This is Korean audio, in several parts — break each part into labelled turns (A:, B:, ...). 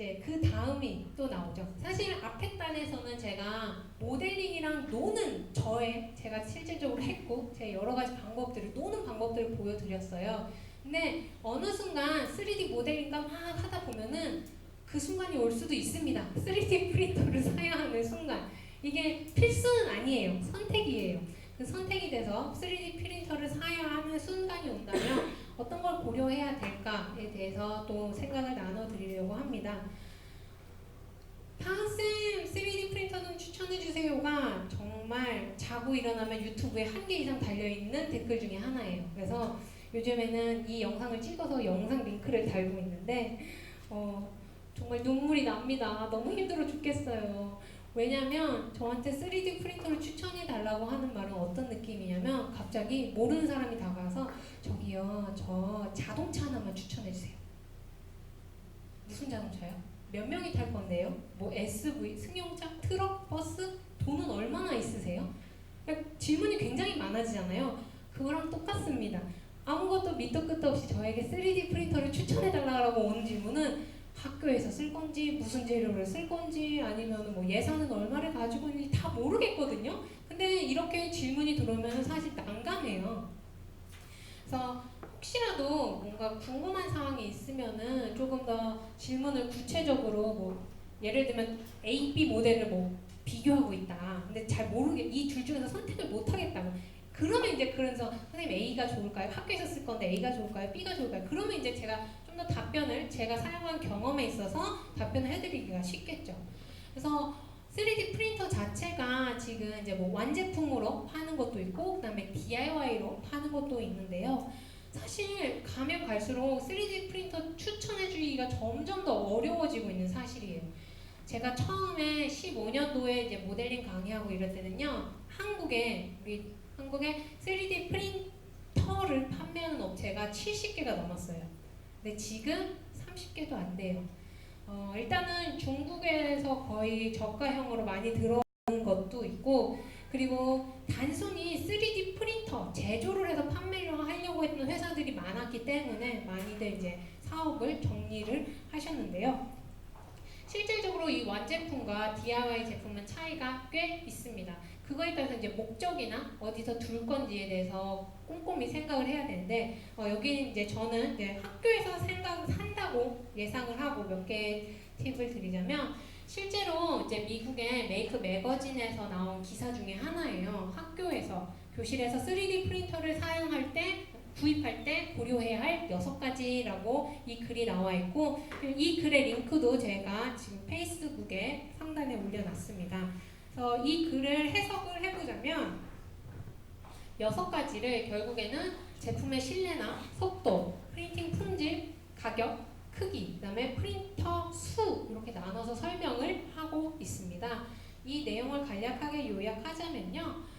A: 이제 그 다음이 또 나오죠. 사실 앞에 단에서는 제가 모델링이랑 노는 제가 실질적으로 했고 제 여러 가지 방법들을 노는 방법들을 보여드렸어요. 근데 어느 순간 3D 모델링과 막 하다 보면은 그 순간이 올 수도 있습니다. 3D 프린터를 사야 하는 순간. 이게 필수는 아니에요. 선택이에요. 그 선택이 돼서 3D 프린터를 사야 하는 순간이 온다면 어떤 걸 고려해야 될까에 대해서 또 생각을 나눠드리려고 합니다. 파쌤 3D 프린터는 추천해주세요가 정말 자고 일어나면 유튜브에 1개 이상 달려있는 댓글 중에 하나예요. 그래서 요즘에는 이 영상을 찍어서 영상 링크를 달고 있는데 정말 눈물이 납니다. 너무 힘들어 죽겠어요. 왜냐면 저한테 3D 프린터를 추천해 달라고 하는 말은 어떤 느낌이냐면 갑자기 모르는 사람이 다가와서 저기요 저 자동차 하나만 추천해 주세요. 무슨 자동차요? 몇 명이 탈 건데요? 뭐 SUV, 승용차, 트럭, 버스? 돈은 얼마나 있으세요? 그러니까 질문이 굉장히 많아지잖아요. 그거랑 똑같습니다. 아무것도 밑도 끝도 없이 저에게 3D 프린터를 추천해 달라고 오는 질문은 학교에서 쓸 건지 무슨 재료를 쓸 건지 아니면 뭐 예산은 얼마를 가지고 있는지 다 모르겠거든요. 근데 이렇게 질문이 들어오면 사실 난감해요. 그래서 혹시라도 뭔가 궁금한 사항이 있으면은 조금 더 질문을 구체적으로 뭐 예를 들면 A, B 모델을 뭐 비교하고 있다. 근데 잘 모르게 이 둘 중에서 선택을 못 하겠다고. 그러면 이제 그래서 선생님 A가 좋을까요? 학교에서 쓸 건데 A가 좋을까요? B가 좋을까요? 그러면 이제 제가 좀 더 답변을 제가 사용한 경험에 있어서 답변을 해드리기가 쉽겠죠. 그래서 3D 프린터 자체가 지금 이제 뭐 완제품으로 파는 것도 있고 그다음에 DIY로 파는 것도 있는데요. 사실 가면 갈수록 3D 프린터 추천해주기가 점점 더 어려워지고 있는 사실이에요. 제가 처음에 15년도에 이제 모델링 강의하고 이럴 때는요, 우리 한국에 3D 프린터를 판매하는 업체가 70개가 넘었어요. 근데 지금 30개도 안 돼요. 일단은 중국에서 거의 저가형으로 많이 들어오는 것도 있고, 그리고 단순히 3D 프린터 제조를 해서 판매를 하려고 했던 회사들이 많았기 때문에 많이들 이제 사업을 정리를 하셨는데요. 실질적으로 이 완제품과 DIY 제품은 차이가 꽤 있습니다. 그거에 따라서 이제 목적이나 어디서 둘 건지에 대해서 꼼꼼히 생각을 해야 되는데 여기 이제 저는 이제 학교에서 산다고 예상을 하고 몇 개 팁을 드리자면 실제로 이제 미국의 메이크 매거진에서 나온 기사 중에 하나예요. 학교에서 교실에서 3D 프린터를 사용할 때 구입할 때 고려해야 할 6가지라고 이 글이 나와 있고 이 글의 링크도 제가 지금 페이스북에 상단에 올려놨습니다. 그래서 이 글을 해석을 해보자면 6가지를 결국에는 제품의 신뢰나 속도, 프린팅 품질, 가격, 크기, 그 다음에 프린터 수 이렇게 나눠서 설명을 하고 있습니다. 이 내용을 간략하게 요약하자면요.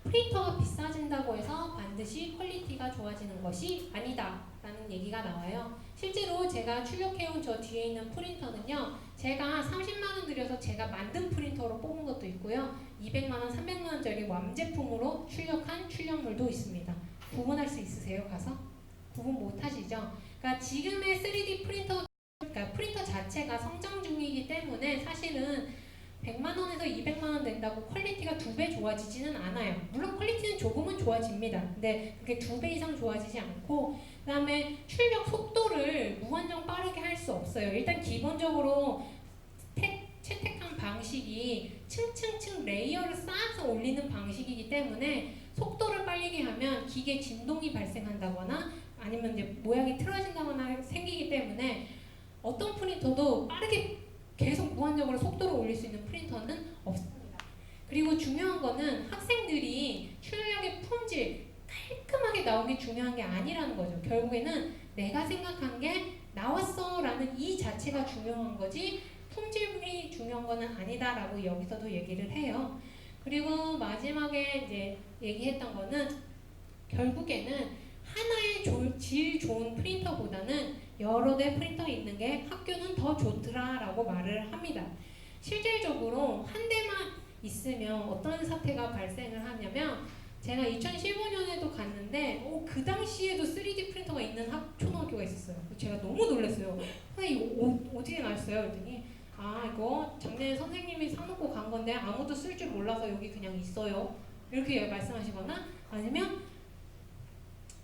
A: 프린터가 비싸진다고 해서 반드시 퀄리티가 좋아지는 것이 아니다 라는 얘기가 나와요. 실제로 제가 출력해온 저 뒤에 있는 프린터는요, 제가 30만원 들여서 제가 만든 프린터로 뽑은 것도 있고요, 200만원, 300만원짜리 완제품으로 출력한 출력물도 있습니다. 구분할 수 있으세요? 가서? 구분 못 하시죠? 그러니까 지금의 3D 프린터, 그러니까 프린터 자체가 성장 중이기 때문에 사실은 100만원에서 200만원 된다고 퀄리티가 2배 좋아지지는 않아요. 물론 퀄리티는 조금은 좋아집니다. 근데 그게 2배 이상 좋아지지 않고 그 다음에 출력 속도를 무한정 빠르게 할 수 없어요. 일단 기본적으로 채택한 방식이 층층층 레이어를 쌓아서 올리는 방식이기 때문에 속도를 빨리게 하면 기계 진동이 발생한다거나 아니면 이제 모양이 틀어진다거나 생기기 때문에 어떤 프린터도 빠르게 계속 무한적으로 속도를 올릴 수 있는 프린터는 없습니다. 그리고 중요한 거는 학생들이 출력의 품질 깔끔하게 나오기 중요한 게 아니라는 거죠. 결국에는 내가 생각한 게 나왔어 라는 이 자체가 중요한 거지 품질이 중요한 거는 아니다라고 여기서도 얘기를 해요. 그리고 마지막에 이제 얘기했던 거는 결국에는 하나의 질 좋은 프린터보다는 여러 대 프린터 있는 게 학교는 더 좋더라라고 말을 합니다. 실질적으로 한 대만 있으면 어떤 사태가 발생을 하냐면 제가 2015년에도 갔는데 그 당시에도 3D 프린터가 있는 초등학교가 있었어요. 제가 너무 놀랐어요. 선생님 이거 어떻게 나왔어요? 그랬더니 이거 작년에 선생님이 사놓고 간 건데 아무도 쓸 줄 몰라서 여기 그냥 있어요. 이렇게 말씀하시거나 아니면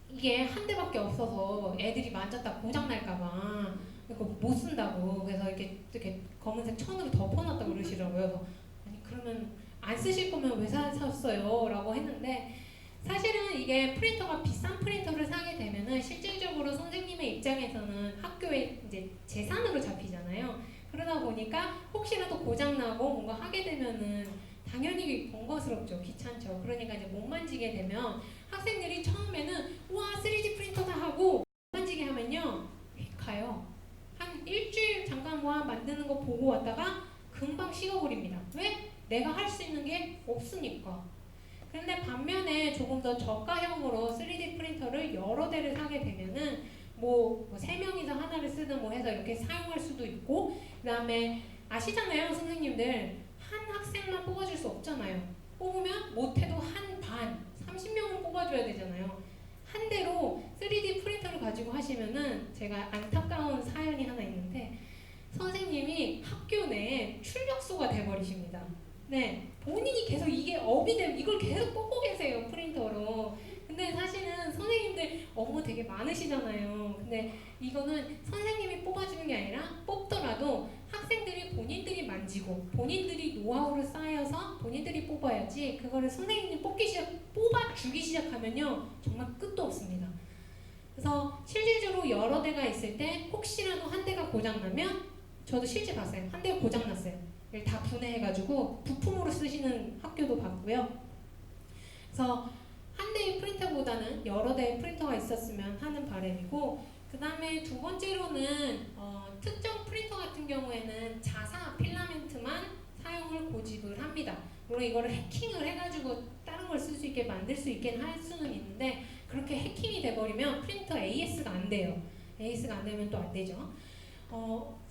A: 이게 한 대밖에 없어서 애들이 만졌다 고장날까봐 이거 못 쓴다고 그래서 이렇게 검은색 천으로 덮어놨다고 그러시더라고요. 그래서 아니 그러면 안 쓰실 거면 왜 샀어요? 라고 했는데 사실은 이게 프린터가 비싼 프린터를 사게 되면은 실질적으로 선생님의 입장에서는 학교의 이제 재산으로 잡히잖아요. 그러다 보니까 혹시라도 고장나고 뭔가 하게 되면은 당연히 번거스럽죠. 귀찮죠. 그러니까 이제 못 만지게 되면 학생들이 처음에는 와 3D 프린터다 하고 만지게 하면요 가요. 한 일주일 잠깐 만드는 거 보고 왔다가 금방 식어버립니다. 왜? 내가 할 수 있는 게 없으니까. 그런데 반면에 조금 더 저가형으로 3D 프린터를 여러 대를 사게 되면은 뭐 3명이서 하나를 쓰든 뭐 해서 이렇게 사용할 수도 있고 그 다음에 아시잖아요 선생님들 한 학생만 뽑아줄 수 없잖아요. 뽑으면 못해도 한 반 30명은 뽑아줘야 되잖아요. 한 대로 3D 프린터를 가지고 하시면은 제가 안타까운 사연이 하나 있는데 선생님이 학교 내에 출력소가 돼버리십니다. 네, 본인이 계속 이게 업이 되면 이걸 계속 뽑고 계세요 프린터로. 근데 사실은 선생님들 업무 되게 많으시잖아요. 근데 이거는 선생님이 뽑아주는 게 아니라 뽑더라도 학생들이 본인들이 만지고 본인들이 노하우를 쌓여서 본인들이 뽑아야지 그거를 선생님이 뽑아주기 시작하면요 정말 끝도 없습니다. 그래서 실질적으로 여러 대가 있을 때 혹시라도 한 대가 고장나면 저도 실제 봤어요. 한 대가 고장났어요. 다 분해해가지고 부품으로 쓰시는 학교도 봤고요. 그래서 한 대의 프린터보다는 여러 대의 프린터가 있었으면 하는 바람이고 그 다음에 두 번째로는 특정 프린터 같은 경우에는 자사 필라멘트만 사용을 고집을 합니다. 물론 이거를 해킹을 해가지고 다른 걸 쓸 수 있게 만들 수 있게 할 수는 있는데 그렇게 해킹이 돼버리면 프린터 AS가 안 돼요. AS가 안 되면 또 안 되죠.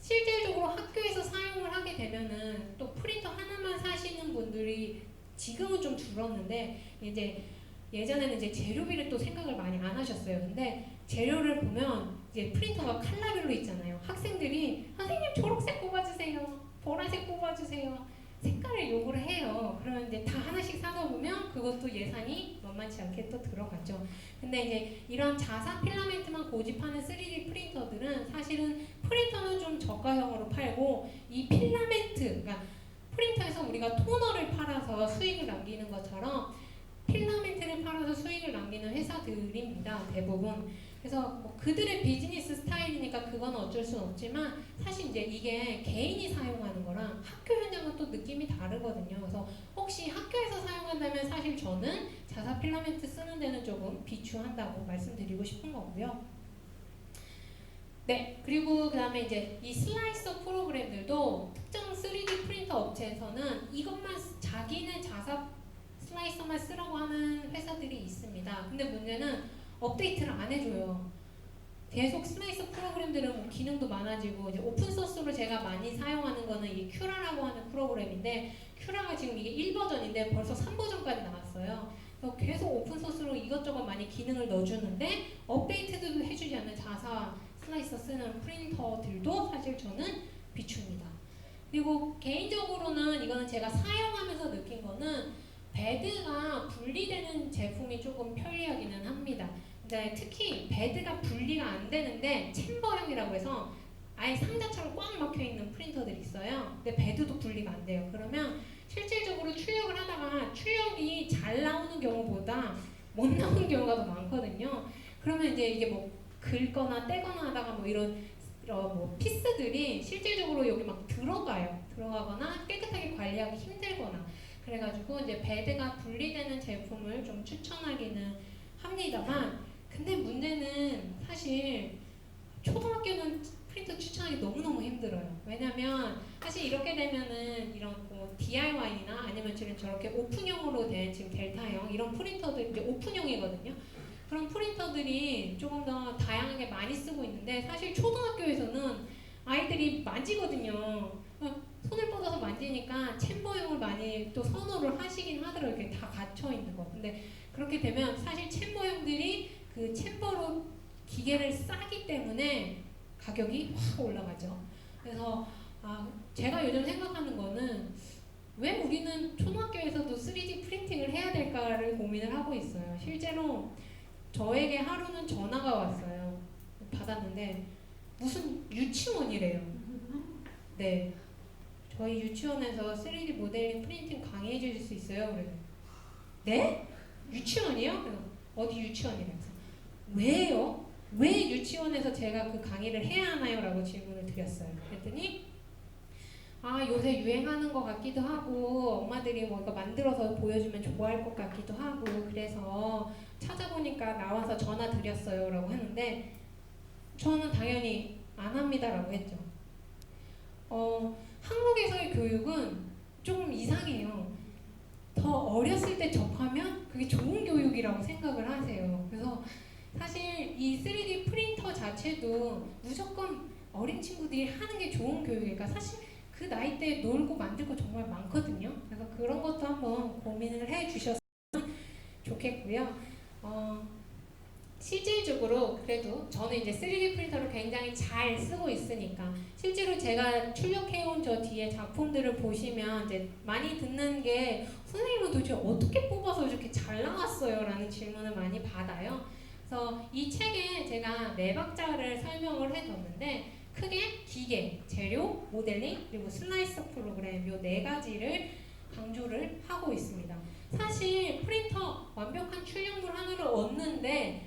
A: 실질적으로 학교에서 사용을 하게 되면은 또 프린터 하나만 사시는 분들이 지금은 좀 줄었는데 이제 예전에는 이제 재료비를 또 생각을 많이 안 하셨어요. 근데 재료를 보면 이제 프린터가 컬러별로 있잖아요. 학생들이 선생님 초록색 뽑아주세요. 보라색 뽑아주세요. 색깔을 요구를 해요. 그러면 이제 다 하나씩 사다 보면 그것도 예산이 만만치 않게 또 들어가죠. 근데 이제 이런 자사 필라멘트만 고집하는 3D 프린터들은 사실은 프린터는 좀 저가형으로 팔고 이 필라멘트, 그러니까 프린터에서 우리가 토너를 팔아서 수익을 남기는 것처럼 필라멘트를 팔아서 수익을 남기는 회사들입니다. 대부분. 그래서 뭐 그들의 비즈니스 스타일이니까 그건 어쩔 수 없지만 사실 이제 이게 개인이 사용하는 거랑 학교 현장은 또 느낌이 다르거든요. 그래서 혹시 학교에서 사용한다면 사실 저는 자사 필라멘트 쓰는 데는 조금 비추한다고 말씀드리고 싶은 거고요. 네, 그리고 그 다음에 이제 이 슬라이서 프로그램들도 특정 3D 프린터 업체에서는 이것만 자기네 자사 슬라이서만 쓰라고 하는 회사들이 있습니다. 근데 문제는 업데이트를 안 해줘요. 계속 슬라이서 프로그램들은 뭐 기능도 많아지고 이제 오픈소스로 제가 많이 사용하는 거는 이 큐라라고 하는 프로그램인데 큐라가 지금 이게 1버전인데 벌써 3버전까지 나왔어요. 그래서 계속 오픈소스로 이것저것 많이 기능을 넣어주는데 업데이트도 해주지 않는 자사 슬라이서 쓰는 프린터들도 사실 저는 비춥니다. 그리고 개인적으로는 이거는 제가 사용하면서 느낀 거는 베드가 분리되는 제품이 조금 편리하기는 합니다. 근데 특히 베드가 분리가 안 되는데 챔버형이라고 해서 아예 상자처럼 꽉 막혀있는 프린터들이 있어요. 근데 베드도 분리가 안 돼요. 그러면 실질적으로 출력을 하다가 출력이 잘 나오는 경우보다 못 나오는 경우가 더 많거든요. 그러면 이제 이게 뭐 긁거나 떼거나 하다가 뭐 이런 뭐 피스들이 실질적으로 여기 막 들어가거나 깨끗하게 관리하기 힘들거나 그래가지고 이제 베드가 분리되는 제품을 좀 추천하기는 합니다만 근데 문제는 사실 초등학교는 프린터 추천하기 너무너무 힘들어요. 왜냐면 사실 이렇게 되면은 이런 뭐 DIY나 아니면 지금 저렇게 오픈형으로 된 지금 델타형 이런 프린터들 이제 오픈형이거든요. 그런 프린터들이 조금 더 다양하게 많이 쓰고 있는데 사실 초등학교에서는 아이들이 만지거든요. 손을 뻗어서 만지니까 챔버형을 많이 또 선호를 하시긴 하더라고요. 이렇게 다 갇혀 있는 거. 근데 그렇게 되면 사실 챔버형들이 그 챔버로 기계를 싸기 때문에 가격이 확 올라가죠. 그래서 제가 요즘 생각하는 거는 왜 우리는 초등학교에서도 3D 프린팅을 해야 될까를 고민을 하고 있어요. 실제로 저에게 하루는 전화가 왔어요. 받았는데 무슨 유치원이래요. 네, 저희 유치원에서 3D 모델링 프린팅 강의해 주실 수 있어요? 그래서 네? 유치원이요? 그래서 어디 유치원이래요? 왜요? 왜 유치원에서 제가 그 강의를 해야 하나요? 라고 질문을 드렸어요. 그랬더니 요새 유행하는 것 같기도 하고 엄마들이 뭐 이거 만들어서 보여주면 좋아할 것 같기도 하고 그래서 찾아보니까 나와서 전화 드렸어요 라고 했는데 저는 당연히 안 합니다 라고 했죠. 한국에서의 교육은 좀 이상해요. 더 어렸을 때 접하면 그게 좋은 교육이라고 생각을 하세요. 그래서 사실 이 3D 프린터 자체도 무조건 어린 친구들이 하는 게 좋은 교육이니까 사실 그 나이 때 놀고 만들 거 정말 많거든요. 그래서 그런 것도 한번 고민을 해 주셨으면 좋겠고요. 실질적으로 그래도 저는 이제 3D 프린터를 굉장히 잘 쓰고 있으니까 실제로 제가 출력해온 저 뒤에 작품들을 보시면 이제 많이 듣는 게 선생님은 도대체 어떻게 뽑아서 이렇게 잘 나왔어요? 라는 질문을 많이 받아요. 그래서 이 책에 제가 네 박자를 설명을 해뒀는데 크게 기계, 재료, 모델링, 그리고 슬라이서 프로그램 이 네 가지를 강조를 하고 있습니다. 사실 프린터 완벽한 출력물 하나를 얻는데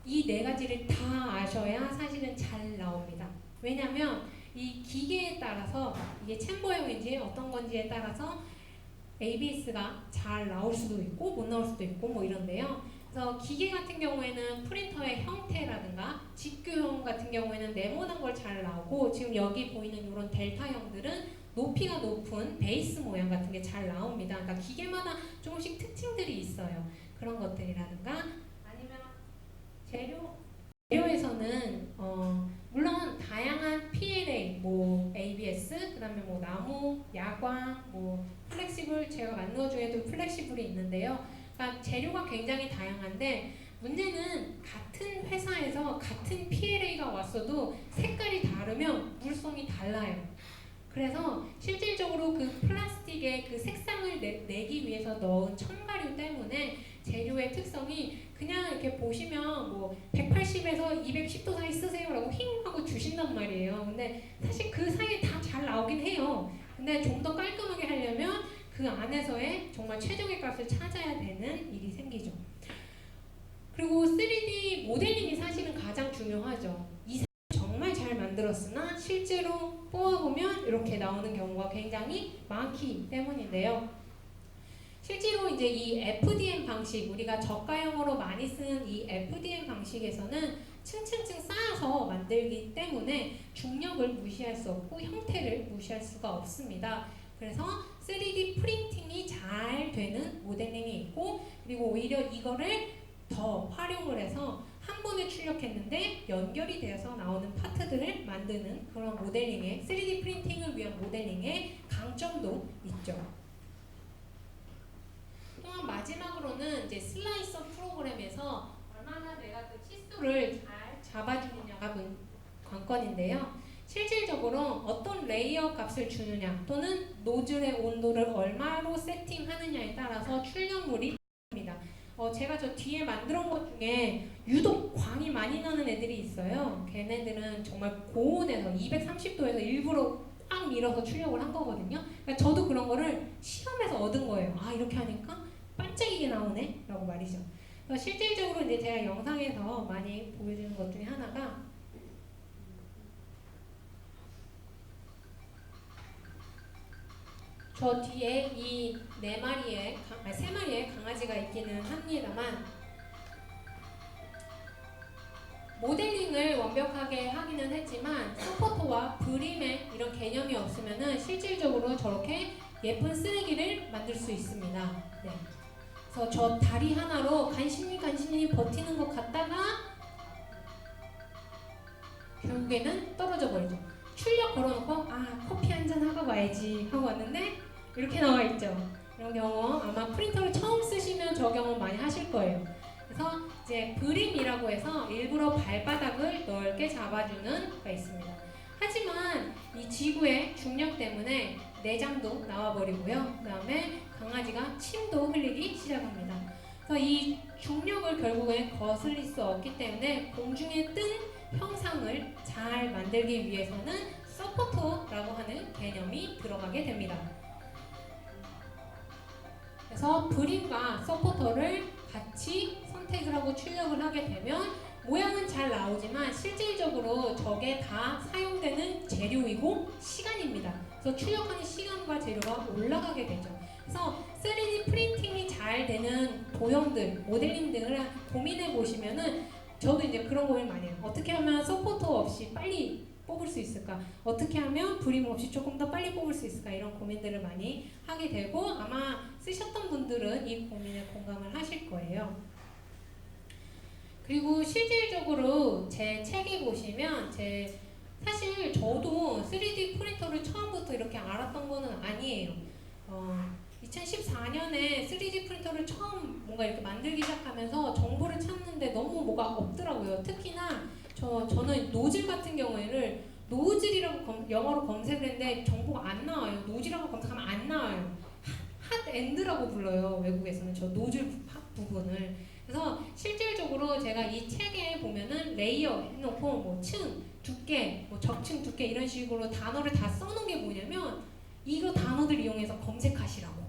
A: 이 네 가지를 다 아셔야 사실은 잘 나옵니다. 왜냐하면 이 기계에 따라서 이게 챔버형인지 어떤 건지에 따라서 ABS가 잘 나올 수도 있고 못 나올 수도 있고 뭐 이런데요. 그래서 기계 같은 경우에는 프린터의 형태라든가 직교형 같은 경우에는 네모난 걸 잘 나오고 지금 여기 보이는 이런 델타형들은 높이가 높은 베이스 모양 같은 게 잘 나옵니다. 그러니까 기계마다 조금씩 특징들이 있어요. 그런 것들이라든가 아니면 재료에서는 물론 다양한 PLA, 뭐 ABS, 그다음에 뭐 나무, 야광, 뭐 플렉시블 제가 만든 것 중에도 플렉시블이 있는데요. 그러니까 재료가 굉장히 다양한데 문제는 같은 회사에서 같은 PLA가 왔어도 색깔이 다르면 물성이 달라요. 그래서 실질적으로 그 플라스틱에 그 색상을 내기 위해서 넣은 첨가류 때문에 재료의 특성이 그냥 이렇게 보시면 뭐 180에서 210도 사이 쓰세요 라고 힝 하고 주신단 말이에요. 근데 사실 그 사이에 다 잘 나오긴 해요. 근데 좀 더 깔끔하게 하려면 그 안에서의 정말 최적의 값을 찾아야 되는 일이 생기죠. 그리고 3D 모델링이 사실은 가장 중요하죠. 이 정말 잘 만들었으나 실제로 뽑아보면 이렇게 나오는 경우가 굉장히 많기 때문인데요. 실제로 이제 이 FDM 방식, 우리가 저가형으로 많이 쓰는 이 FDM 방식에서는 층층층 쌓아서 만들기 때문에 중력을 무시할 수 없고 형태를 무시할 수가 없습니다. 그래서 3D 프린팅이 잘 되는 모델링이 있고 그리고 오히려 이거를 더 활용을 해서 한 번에 출력했는데 연결이 되어서 나오는 파트들을 만드는 그런 모델링의 3D 프린팅을 위한 모델링의 강점도 있죠. 또한 마지막으로는 이제 슬라이서 프로그램에서 얼마나 내가 그 치수를 잘 잡아주느냐가 관건인데요. 실질적으로 어떤 레이어 값을 주느냐 또는 노즐의 온도를 얼마로 세팅하느냐에 따라서 출력물이 됩니다. 제가 저 뒤에 만들어 온 것 중에 유독 광이 많이 나는 애들이 있어요. 걔네들은 정말 고온에서 230도에서 일부러 꽉 밀어서 출력을 한 거거든요. 그러니까 저도 그런 거를 실험해서 얻은 거예요. 이렇게 하니까 반짝이게 나오네 라고 말이죠. 실질적으로 이제 제가 영상에서 많이 보여주는 것 중에 하나가 저 뒤에 이 세 마리의 강아지가 있기는 합니다만 모델링을 완벽하게 하기는 했지만 서포터와 그림의 이런 개념이 없으면은 실질적으로 저렇게 예쁜 쓰레기를 만들 수 있습니다. 네. 그래서 저 다리 하나로 간신히 버티는 것 같다가 결국에는 떨어져 버리죠. 출력 걸어놓고 커피 한잔 하고 와야지 하고 왔는데 이렇게 나와 있죠. 이런 경험 아마 프린터를 처음 쓰시면 저 경험 많이 하실 거예요. 그래서 이제 브림이라고 해서 일부러 발바닥을 넓게 잡아주는 거가 있습니다. 하지만 이 지구의 중력 때문에 내장도 나와버리고요. 그 다음에 강아지가 침도 흘리기 시작합니다. 그래서 이 중력을 결국엔 거슬릴 수 없기 때문에 공중에 뜬 형상을 잘 만들기 위해서는 서포터라고 하는 개념이 들어가게 됩니다. 그래서 브림과 서포터를 같이 선택을 하고 출력을 하게 되면 모양은 잘 나오지만 실질적으로 저게 다 사용되는 재료이고 시간입니다. 그래서 출력하는 시간과 재료가 올라가게 되죠. 그래서 3D 프린팅이 잘 되는 도형들, 모델링 등을 고민해 보시면은 저도 이제 그런 고민 많이 해요. 어떻게 하면 서포터 없이 빨리 뽑을 수 있을까? 어떻게 하면 브림 없이 조금 더 빨리 뽑을 수 있을까? 이런 고민들을 많이 하게 되고 아마 쓰셨던 분들은 이 고민에 공감을 하실 거예요. 그리고 실질적으로 제 책에 보시면 사실 저도 3D 프린터를 처음부터 이렇게 알았던 거는 아니에요. 2014년에 3D 프린터를 처음 뭔가 이렇게 만들기 시작하면서 정보를 찾는데 너무 뭐가 없더라고요. 특히나 저는 노즐 같은 경우에는 노즐이라고 영어로 검색을 했는데 정보가 안 나와요. 노즐이라고 검색하면 안 나와요. 핫엔드라고 불러요. 외국에서는 저 노즐 부분을. 그래서 실질적으로 제가 이 책에 보면은 레이어 해놓고 뭐 층, 두께, 뭐 적층, 두께 이런 식으로 단어를 다 써놓은 게 뭐냐면 이거 단어들 이용해서 검색하시라고.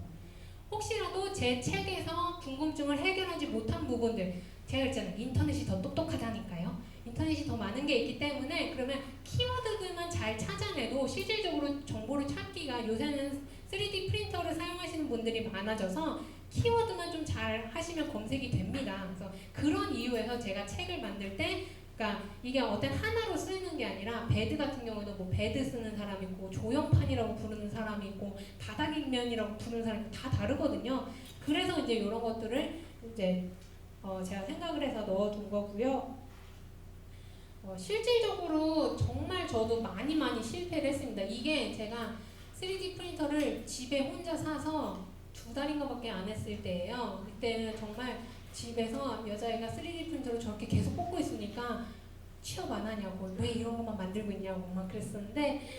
A: 혹시라도 제 책에서 궁금증을 해결하지 못한 부분들, 제가 있잖아요. 인터넷이 더 똑똑하다니까요. 인터넷이 더 많은 게 있기 때문에 그러면 키워드들만 잘 찾아내도 실질적으로 정보를 찾기가 요새는 3D 프린터를 사용하시는 분들이 많아져서 키워드만 좀 잘 하시면 검색이 됩니다. 그래서 그런 이유에서 제가 책을 만들 때 그러니까 이게 어떤 하나로 쓰는 게 아니라 베드 같은 경우도 뭐 베드 쓰는 사람이 있고 조형판이라고 부르는 사람이 있고 바닥인면이라고 부르는 사람이 다 다르거든요. 그래서 이제 이런 것들을 이제 제가 생각을 해서 넣어둔 거고요. 실질적으로 정말 저도 많이 실패를 했습니다. 이게 제가 3D 프린터를 집에 혼자 사서 2달인가밖에 안 했을 때예요. 그때는 정말 집에서 여자애가 3D 프린터로 저렇게 계속 뽑고 있으니까 취업 안 하냐고 왜 이런 것만 만들고 있냐고 막 그랬었는데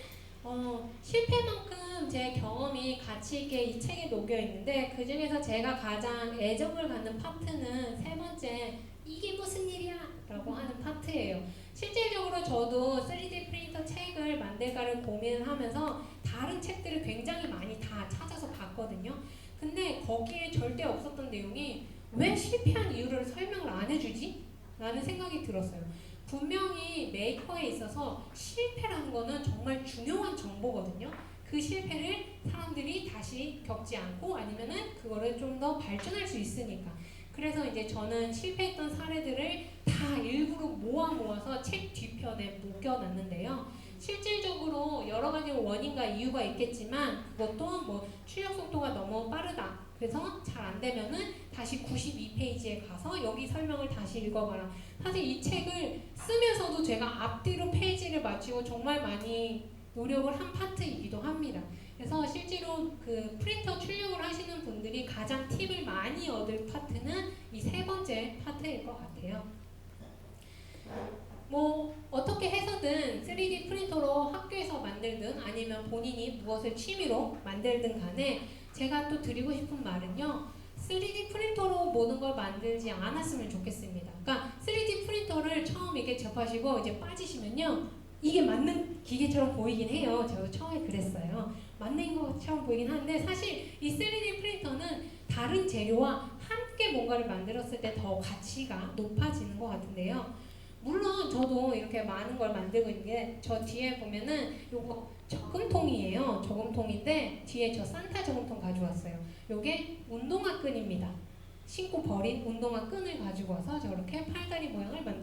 A: 실패만큼 제 경험이 가치 있게 이 책에 녹여 있는데 그 중에서 제가 가장 애정을 갖는 파트는 세 번째 이게 무슨 일이야? 라고 하는 파트예요. 실질적으로 저도 3D 프린터 책을 만들까를 고민을 하면서 다른 책들을 굉장히 많이 다 찾아서 봤거든요. 근데 거기에 절대 없었던 내용이 왜 실패한 이유를 설명을 안 해주지? 라는 생각이 들었어요. 분명히 메이커에 있어서 실패라는 거는 정말 중요한 정보거든요. 그 실패를 사람들이 다시 겪지 않고 아니면은 그거를 좀 더 발전할 수 있으니까. 그래서 이제 저는 실패했던 사례들을 다 일부러 모아서 책 뒤편에 녹여놨는데요. 실질적으로 여러 가지 원인과 이유가 있겠지만 그것도 뭐 출력 속도가 너무 빠르다. 그래서 잘 안 되면은 다시 92페이지에 가서 여기 설명을 다시 읽어봐라. 사실 이 책을 쓰면서도 제가 앞뒤로 페이지를 맞추고 정말 많이 노력을 한 파트이기도 합니다. 그래서 실제로 그 프린터 출력을 하시는 분들이 가장 팁을 많이 얻을 파트는 이 세 번째 파트일 것 같아요. 뭐 어떻게 해서든 3D 프린터로 학교에서 만들든 아니면 본인이 무엇을 취미로 만들든 간에 제가 또 드리고 싶은 말은요. 3D 프린터로 모든 걸 만들지 않았으면 좋겠습니다. 그러니까 3D 프린터를 처음 이렇게 접하시고 이제 빠지시면요. 이게 맞는 기계처럼 보이긴 해요. 저도 처음에 그랬어요. 맞는 것처럼 보이긴 하는데 사실 이 3D 프린터는 다른 재료와 함께 뭔가를 만들었을 때 더 가치가 높아지는 것 같은데요. 물론 저도 이렇게 많은 걸 만들고 있는 게 저 뒤에 보면은 요거 저금통이에요. 저금통인데 뒤에 저 산타 저금통 가져왔어요. 요게 운동화 끈입니다. 신고 버린 운동화 끈을 가지고 와서 저렇게 팔다리 모양을 만들었어요.